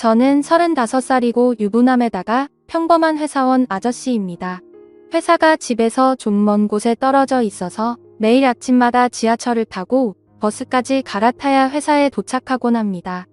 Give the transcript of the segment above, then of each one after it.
저는 35살이고 유부남에다가 평범한 회사원 아저씨입니다. 회사가 집에서 좀 먼 곳에 떨어져 있어서 매일 아침마다 지하철을 타고 버스까지 갈아타야 회사에 도착하곤 합니다.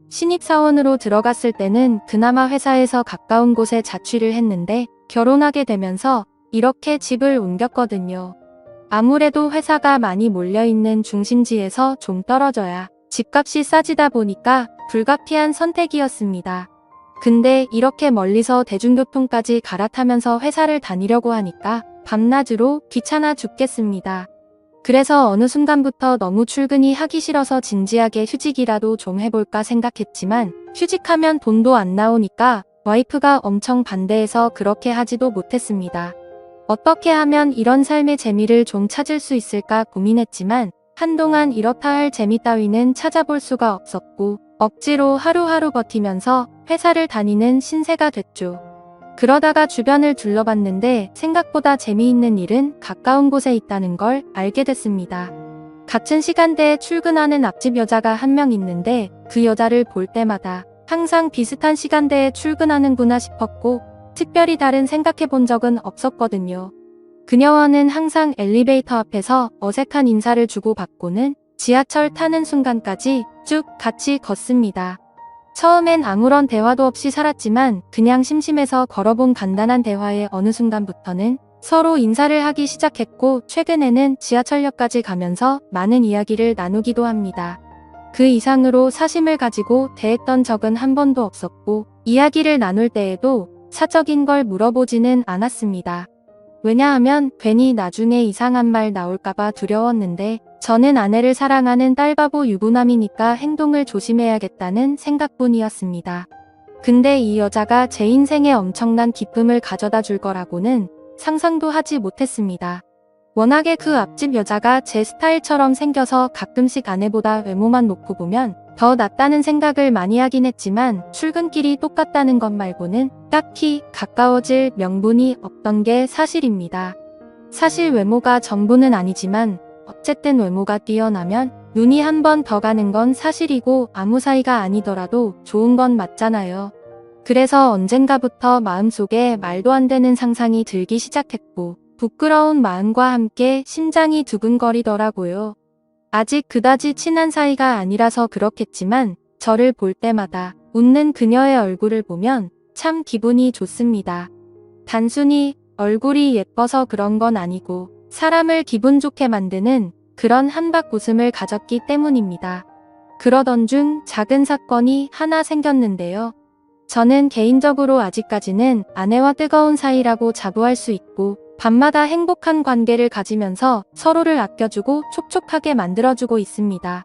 신입사원으로 들어갔을 때는 그나마 회사에서 가까운 곳에 자취를 했는데 결혼하게 되면서 이렇게 집을 옮겼거든요. 아무래도 회사가 많이 몰려있는 중심지에서 좀 떨어져야 집값이 싸지다 보니까 불가피한 선택이었습니다. 근데 이렇게 멀리서 대중교통까지 갈아타면서 회사를 다니려고 하니까 밤낮으로 귀찮아 죽겠습니다. 그래서 어느 순간부터 너무 출근이 하기 싫어서 진지하게 휴직이라도 좀 해볼까 생각했지만 휴직하면 돈도 안 나오니까 와이프가 엄청 반대해서 그렇게 하지도 못했습니다. 어떻게 하면 이런 삶의 재미를 좀 찾을 수 있을까 고민했지만 한동안 이렇다 할 재미 따위는 찾아볼 수가 없었고 억지로 하루하루 버티면서 회사를 다니는 신세가 됐죠. 그러다가 주변을 둘러봤는데 생각보다 재미있는 일은 가까운 곳에 있다는 걸 알게 됐습니다. 같은 시간대에 출근하는 앞집 여자가 한 명 있는데 그 여자를 볼 때마다 항상 비슷한 시간대에 출근하는구나 싶었고 특별히 다른 생각해 본 적은 없었거든요. 그녀와는 항상 엘리베이터 앞에서 어색한 인사를 주고받고는 지하철 타는 순간까지 쭉 같이 걷습니다. 처음엔 아무런 대화도 없이 살았지만 그냥 심심해서 걸어본 간단한 대화에 어느 순간부터는 서로 인사를 하기 시작했고 최근에는 지하철역까지 가면서 많은 이야기를 나누기도 합니다. 그 이상으로 사심을 가지고 대했던 적은 한 번도 없었고 이야기를 나눌 때에도 사적인 걸 물어보지는 않았습니다. 왜냐하면 괜히 나중에 이상한 말 나올까봐 두려웠는데 저는 아내를 사랑하는 딸바보 유부남이니까 행동을 조심해야겠다는 생각뿐이었습니다. 근데 이 여자가 제 인생에 엄청난 기쁨을 가져다 줄 거라고는 상상도 하지 못했습니다. 워낙에 그 앞집 여자가 제 스타일처럼 생겨서 가끔씩 아내보다 외모만 놓고 보면 더 낫다는 생각을 많이 하긴 했지만 출근길이 똑같다는 것 말고는 딱히 가까워질 명분이 없던 게 사실입니다. 사실 외모가 전부는 아니지만 어쨌든 외모가 뛰어나면 눈이 한 번 더 가는 건 사실이고 아무 사이가 아니더라도 좋은 건 맞잖아요. 그래서 언젠가부터 마음속에 말도 안 되는 상상이 들기 시작했고 부끄러운 마음과 함께 심장이 두근거리더라고요. 아직 그다지 친한 사이가 아니라서 그렇겠지만 저를 볼 때마다 웃는 그녀의 얼굴을 보면 참 기분이 좋습니다. 단순히 얼굴이 예뻐서 그런 건 아니고 사람을 기분 좋게 만드는 그런 한박 웃음을 가졌기 때문입니다. 그러던 중 작은 사건이 하나 생겼는데요. 저는 개인적으로 아직까지는 아내와 뜨거운 사이라고 자부할 수 있고 밤마다 행복한 관계를 가지면서 서로를 아껴주고 촉촉하게 만들어주고 있습니다.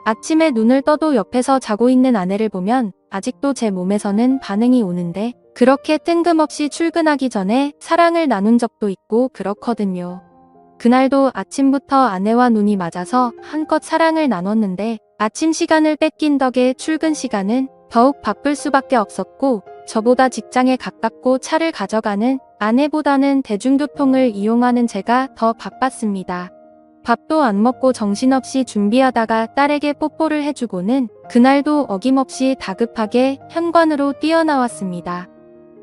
아침에 눈을 떠도 옆에서 자고 있는 아내를 보면 아직도 제 몸에서는 반응이 오는데 그렇게 뜬금없이 출근하기 전에 사랑을 나눈 적도 있고 그렇거든요. 그날도 아침부터 아내와 눈이 맞아서 한껏 사랑을 나눴는데 아침 시간을 뺏긴 덕에 출근 시간은 더욱 바쁠 수밖에 없었고 저보다 직장에 가깝고 차를 가져가는 아내보다는 대중교통을 이용하는 제가 더 바빴습니다. 밥도 안 먹고 정신없이 준비하다가 딸에게 뽀뽀를 해주고는 그날도 어김없이 다급하게 현관으로 뛰어나왔습니다.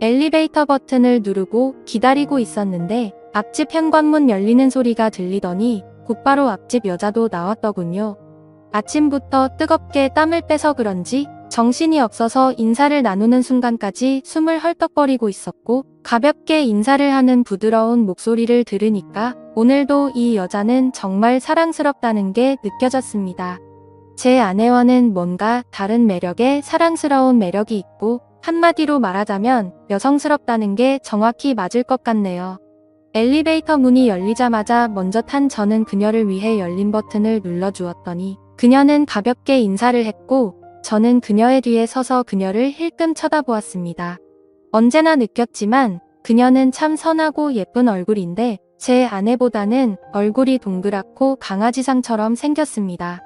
엘리베이터 버튼을 누르고 기다리고 있었는데 앞집 현관문 열리는 소리가 들리더니 곧바로 앞집 여자도 나왔더군요. 아침부터 뜨겁게 땀을 빼서 그런지 정신이 없어서 인사를 나누는 순간까지 숨을 헐떡거리고 있었고 가볍게 인사를 하는 부드러운 목소리를 들으니까 오늘도 이 여자는 정말 사랑스럽다는 게 느껴졌습니다. 제 아내와는 뭔가 다른 매력에 사랑스러운 매력이 있고 한마디로 말하자면 여성스럽다는 게 정확히 맞을 것 같네요. 엘리베이터 문이 열리자마자 먼저 탄 저는 그녀를 위해 열린 버튼을 눌러주었더니 그녀는 가볍게 인사를 했고 저는 그녀의 뒤에 서서 그녀를 힐끔 쳐다보았습니다. 언제나 느꼈지만 그녀는 참 선하고 예쁜 얼굴인데 제 아내보다는 얼굴이 동그랗고 강아지상처럼 생겼습니다.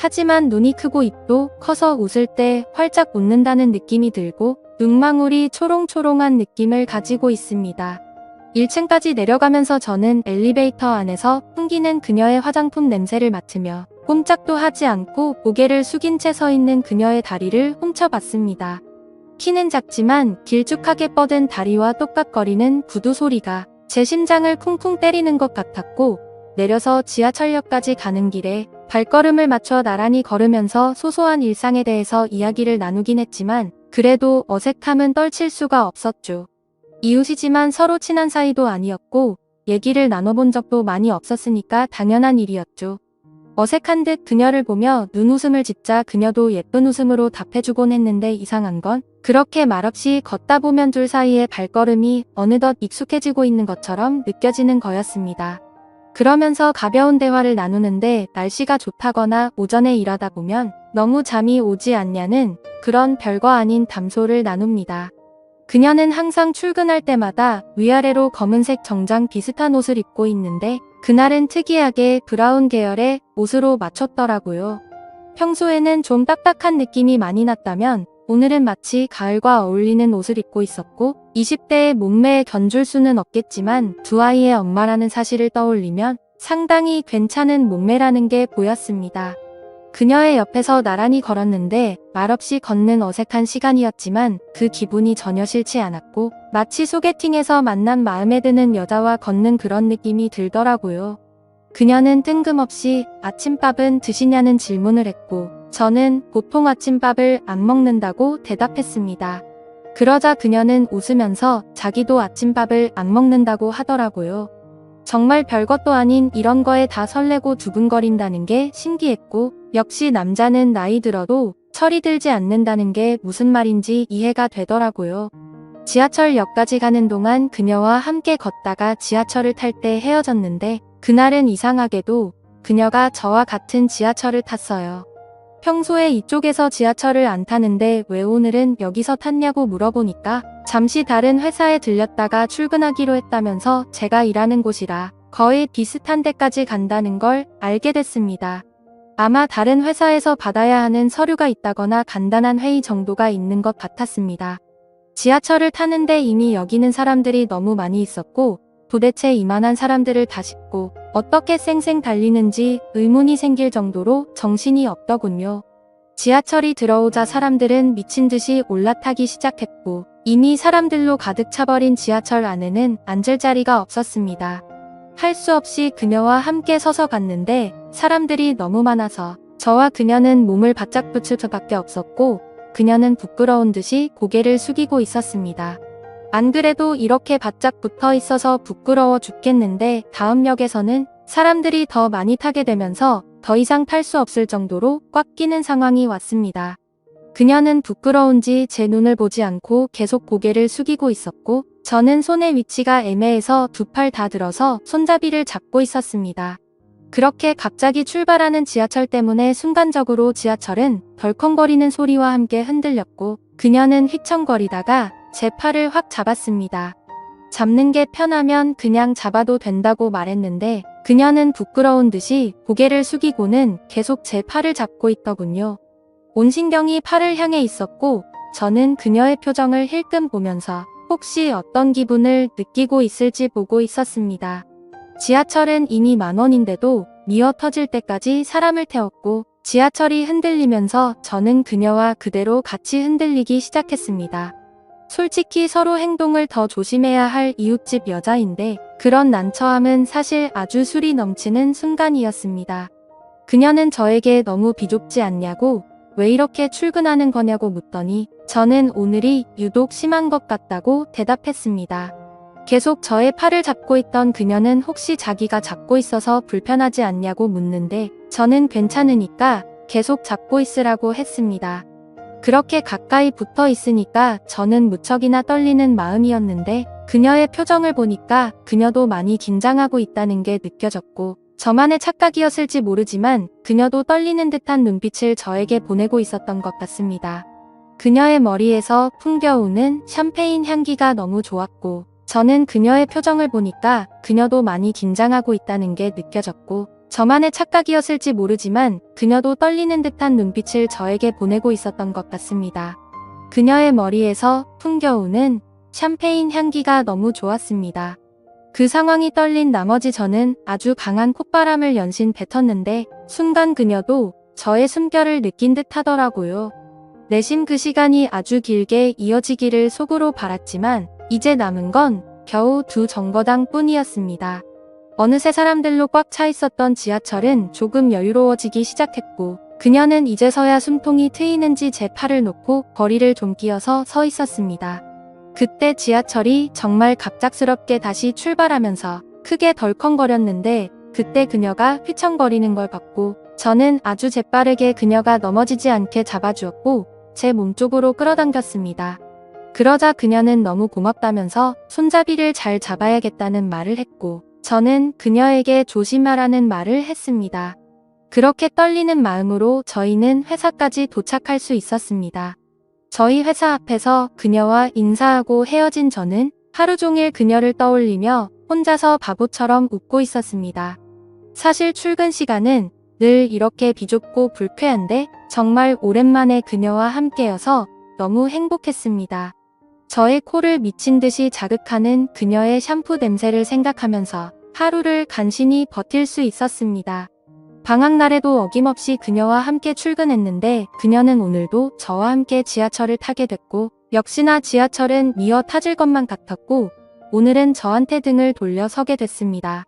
하지만 눈이 크고 입도 커서 웃을 때 활짝 웃는다는 느낌이 들고 눈망울이 초롱초롱한 느낌을 가지고 있습니다. 1층까지 내려가면서 저는 엘리베이터 안에서 풍기는 그녀의 화장품 냄새를 맡으며 꼼짝도 하지 않고 고개를 숙인 채 서 있는 그녀의 다리를 훔쳐봤습니다. 키는 작지만 길쭉하게 뻗은 다리와 똑깍거리는 구두 소리가 제 심장을 쿵쿵 때리는 것 같았고, 내려서 지하철역까지 가는 길에 발걸음을 맞춰 나란히 걸으면서 소소한 일상에 대해서 이야기를 나누긴 했지만 그래도 어색함은 떨칠 수가 없었죠. 이웃이지만 서로 친한 사이도 아니었고 얘기를 나눠본 적도 많이 없었으니까 당연한 일이었죠. 어색한 듯 그녀를 보며 눈웃음을 짓자 그녀도 예쁜 웃음으로 답해주곤 했는데 이상한 건 그렇게 말없이 걷다 보면 둘 사이의 발걸음이 어느덧 익숙해지고 있는 것처럼 느껴지는 거였습니다. 그러면서 가벼운 대화를 나누는데 날씨가 좋다거나 오전에 일하다 보면 너무 잠이 오지 않냐는 그런 별거 아닌 담소를 나눕니다. 그녀는 항상 출근할 때마다 위아래로 검은색 정장 비슷한 옷을 입고 있는데 그날은 특이하게 브라운 계열의 옷으로 맞췄더라고요. 평소에는 좀 딱딱한 느낌이 많이 났다면 오늘은 마치 가을과 어울리는 옷을 입고 있었고 20대의 몸매에 견줄 수는 없겠지만 두 아이의 엄마라는 사실을 떠올리면 상당히 괜찮은 몸매라는 게 보였습니다. 그녀의 옆에서 나란히 걸었는데 말없이 걷는 어색한 시간이었지만 그 기분이 전혀 싫지 않았고 마치 소개팅에서 만난 마음에 드는 여자와 걷는 그런 느낌이 들더라고요. 그녀는 뜬금없이 아침밥은 드시냐는 질문을 했고 저는 보통 아침밥을 안 먹는다고 대답했습니다. 그러자 그녀는 웃으면서 자기도 아침밥을 안 먹는다고 하더라고요. 정말 별것도 아닌 이런 거에 다 설레고 두근거린다는 게 신기했고 역시 남자는 나이 들어도 철이 들지 않는다는 게 무슨 말인지 이해가 되더라고요. 지하철역까지 가는 동안 그녀와 함께 걷다가 지하철을 탈 때 헤어졌는데 그날은 이상하게도 그녀가 저와 같은 지하철을 탔어요. 평소에 이쪽에서 지하철을 안 타는데 왜 오늘은 여기서 탔냐고 물어보니까 잠시 다른 회사에 들렸다가 출근하기로 했다면서 제가 일하는 곳이라 거의 비슷한 데까지 간다는 걸 알게 됐습니다. 아마 다른 회사에서 받아야 하는 서류가 있다거나 간단한 회의 정도가 있는 것 같았습니다. 지하철을 타는데 이미 여기는 사람들이 너무 많이 있었고 도대체 이만한 사람들을 다 싣고 어떻게 쌩쌩 달리는지 의문이 생길 정도로 정신이 없더군요. 지하철이 들어오자 사람들은 미친 듯이 올라타기 시작했고 이미 사람들로 가득 차버린 지하철 안에는 앉을 자리가 없었습니다. 할 수 없이 그녀와 함께 서서 갔는데 사람들이 너무 많아서 저와 그녀는 몸을 바짝 붙일 수밖에 없었고 그녀는 부끄러운 듯이 고개를 숙이고 있었습니다. 안 그래도 이렇게 바짝 붙어 있어서 부끄러워 죽겠는데 다음 역에서는 사람들이 더 많이 타게 되면서 더 이상 탈 수 없을 정도로 꽉 끼는 상황이 왔습니다. 그녀는 부끄러운지 제 눈을 보지 않고 계속 고개를 숙이고 있었고 저는 손의 위치가 애매해서 두 팔 다 들어서 손잡이를 잡고 있었습니다. 그렇게 갑자기 출발하는 지하철 때문에 순간적으로 지하철은 덜컹거리는 소리와 함께 흔들렸고 그녀는 휘청거리다가 제 팔을 확 잡았습니다. 잡는 게 편하면 그냥 잡아도 된다고 말했는데 그녀는 부끄러운 듯이 고개를 숙이고는 계속 제 팔을 잡고 있더군요. 온 신경이 팔을 향해 있었고 저는 그녀의 표정을 힐끔 보면서 혹시 어떤 기분을 느끼고 있을지 보고 있었습니다. 지하철은 이미 10,000원인데도 미어 터질 때까지 사람을 태웠고 지하철이 흔들리면서 저는 그녀와 그대로 같이 흔들리기 시작했습니다. 솔직히 서로 행동을 더 조심해야 할 이웃집 여자인데 그런 난처함은 사실 아주 술이 넘치는 순간이었습니다. 그녀는 저에게 너무 비좁지 않냐고 왜 이렇게 출근하는 거냐고 묻더니 저는 오늘이 유독 심한 것 같다고 대답했습니다. 계속 저의 팔을 잡고 있던 그녀는 혹시 자기가 잡고 있어서 불편하지 않냐고 묻는데 저는 괜찮으니까 계속 잡고 있으라고 했습니다. 그렇게 가까이 붙어 있으니까 저는 무척이나 떨리는 마음이었는데 그녀의 표정을 보니까 그녀도 많이 긴장하고 있다는 게 느껴졌고 저만의 착각이었을지 모르지만 그녀도 떨리는 듯한 눈빛을 저에게 보내고 있었던 것 같습니다. 그녀의 머리에서 풍겨오는 샴페인 향기가 너무 좋았고 저는 그녀의 표정을 보니까 그녀도 많이 긴장하고 있다는 게 느껴졌고 저만의 착각이었을지 모르지만 그녀도 떨리는 듯한 눈빛을 저에게 보내고 있었던 것 같습니다. 그녀의 머리에서 풍겨오는 샴페인 향기가 너무 좋았습니다. 그 상황이 떨린 나머지 저는 아주 강한 콧바람을 연신 뱉었는데 순간 그녀도 저의 숨결을 느낀 듯 하더라고요. 내심 그 시간이 아주 길게 이어지기를 속으로 바랐지만 이제 남은 건 겨우 2정거장 뿐이었습니다. 어느새 사람들로 꽉 차 있었던 지하철은 조금 여유로워지기 시작했고 그녀는 이제서야 숨통이 트이는지 제 팔을 놓고 거리를 좀 끼어서 서 있었습니다. 그때 지하철이 정말 갑작스럽게 다시 출발하면서 크게 덜컹거렸는데 그때 그녀가 휘청거리는 걸 봤고 저는 아주 재빠르게 그녀가 넘어지지 않게 잡아주었고 제 몸쪽으로 끌어당겼습니다. 그러자 그녀는 너무 고맙다면서 손잡이를 잘 잡아야겠다는 말을 했고 저는 그녀에게 조심하라는 말을 했습니다. 그렇게 떨리는 마음으로 저희는 회사까지 도착할 수 있었습니다. 저희 회사 앞에서 그녀와 인사하고 헤어진 저는 하루 종일 그녀를 떠올리며 혼자서 바보처럼 웃고 있었습니다. 사실 출근 시간은 늘 이렇게 비좁고 불쾌한데 정말 오랜만에 그녀와 함께여서 너무 행복했습니다. 저의 코를 미친 듯이 자극하는 그녀의 샴푸 냄새를 생각하면서 하루를 간신히 버틸 수 있었습니다. 방학날에도 어김없이 그녀와 함께 출근했는데 그녀는 오늘도 저와 함께 지하철을 타게 됐고 역시나 지하철은 미어 터질 것만 같았고 오늘은 저한테 등을 돌려 서게 됐습니다.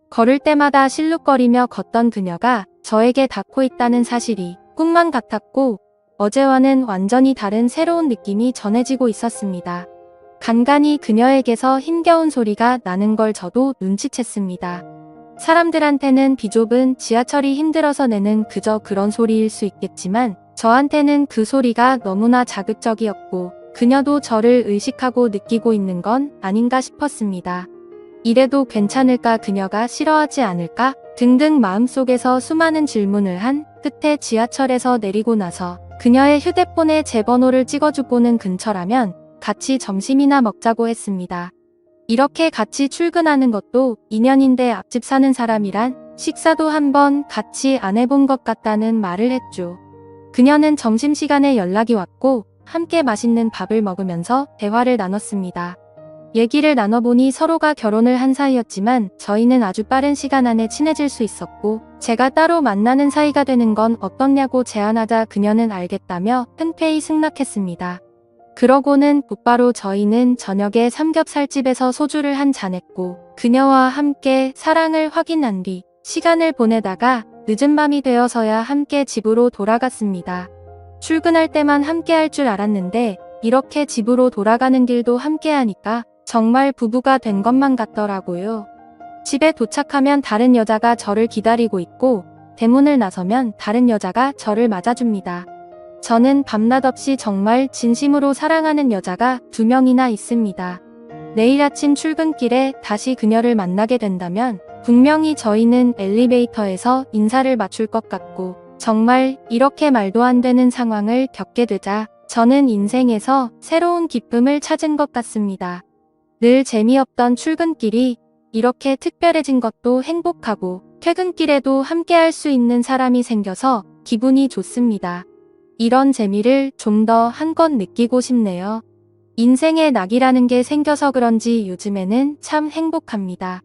걸을 때마다 실룩거리며 걷던 그녀가 저에게 닿고 있다는 사실이 꿈만 같았고 어제와는 완전히 다른 새로운 느낌이 전해지고 있었습니다. 간간히 그녀에게서 힘겨운 소리가 나는 걸 저도 눈치챘습니다. 사람들한테는 비좁은 지하철이 힘들어서 내는 그저 그런 소리일 수 있겠지만 저한테는 그 소리가 너무나 자극적이었고 그녀도 저를 의식하고 느끼고 있는 건 아닌가 싶었습니다. 이래도 괜찮을까 그녀가 싫어하지 않을까 등등 마음속에서 수많은 질문을 한 끝에 지하철에서 내리고 나서 그녀의 휴대폰에 제 번호를 찍어주고는 근처라면 같이 점심이나 먹자고 했습니다. 이렇게 같이 출근하는 것도 인연인데 앞집 사는 사람이란 식사도 한번 같이 안 해본 것 같다는 말을 했죠. 그녀는 점심시간에 연락이 왔고 함께 맛있는 밥을 먹으면서 대화를 나눴습니다. 얘기를 나눠보니 서로가 결혼을 한 사이였지만 저희는 아주 빠른 시간 안에 친해질 수 있었고 제가 따로 만나는 사이가 되는 건 어떻냐고 제안하자 그녀는 알겠다며 흔쾌히 승낙했습니다. 그러고는 곧바로 저희는 저녁에 삼겹살집에서 소주를 한 잔 했고 그녀와 함께 사랑을 확인한 뒤 시간을 보내다가 늦은 밤이 되어서야 함께 집으로 돌아갔습니다. 출근할 때만 함께 할 줄 알았는데 이렇게 집으로 돌아가는 길도 함께 하니까 정말 부부가 된 것만 같더라고요. 집에 도착하면 다른 여자가 저를 기다리고 있고 대문을 나서면 다른 여자가 저를 맞아줍니다. 저는 밤낮 없이 정말 진심으로 사랑하는 여자가 2명이나 있습니다. 내일 아침 출근길에 다시 그녀를 만나게 된다면 분명히 저희는 엘리베이터에서 인사를 맞출 것 같고 정말 이렇게 말도 안 되는 상황을 겪게 되자 저는 인생에서 새로운 기쁨을 찾은 것 같습니다. 늘 재미없던 출근길이 이렇게 특별해진 것도 행복하고 퇴근길에도 함께 할 수 있는 사람이 생겨서 기분이 좋습니다. 이런 재미를 좀 더 한껏 느끼고 싶네요. 인생에 낙이라는 게 생겨서 그런지 요즘에는 참 행복합니다.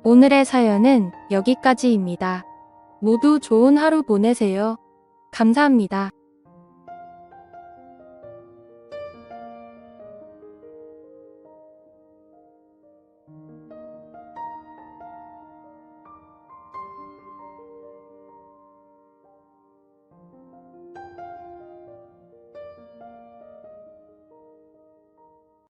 오늘의 사연은 여기까지입니다. 모두 좋은 하루 보내세요. 감사합니다.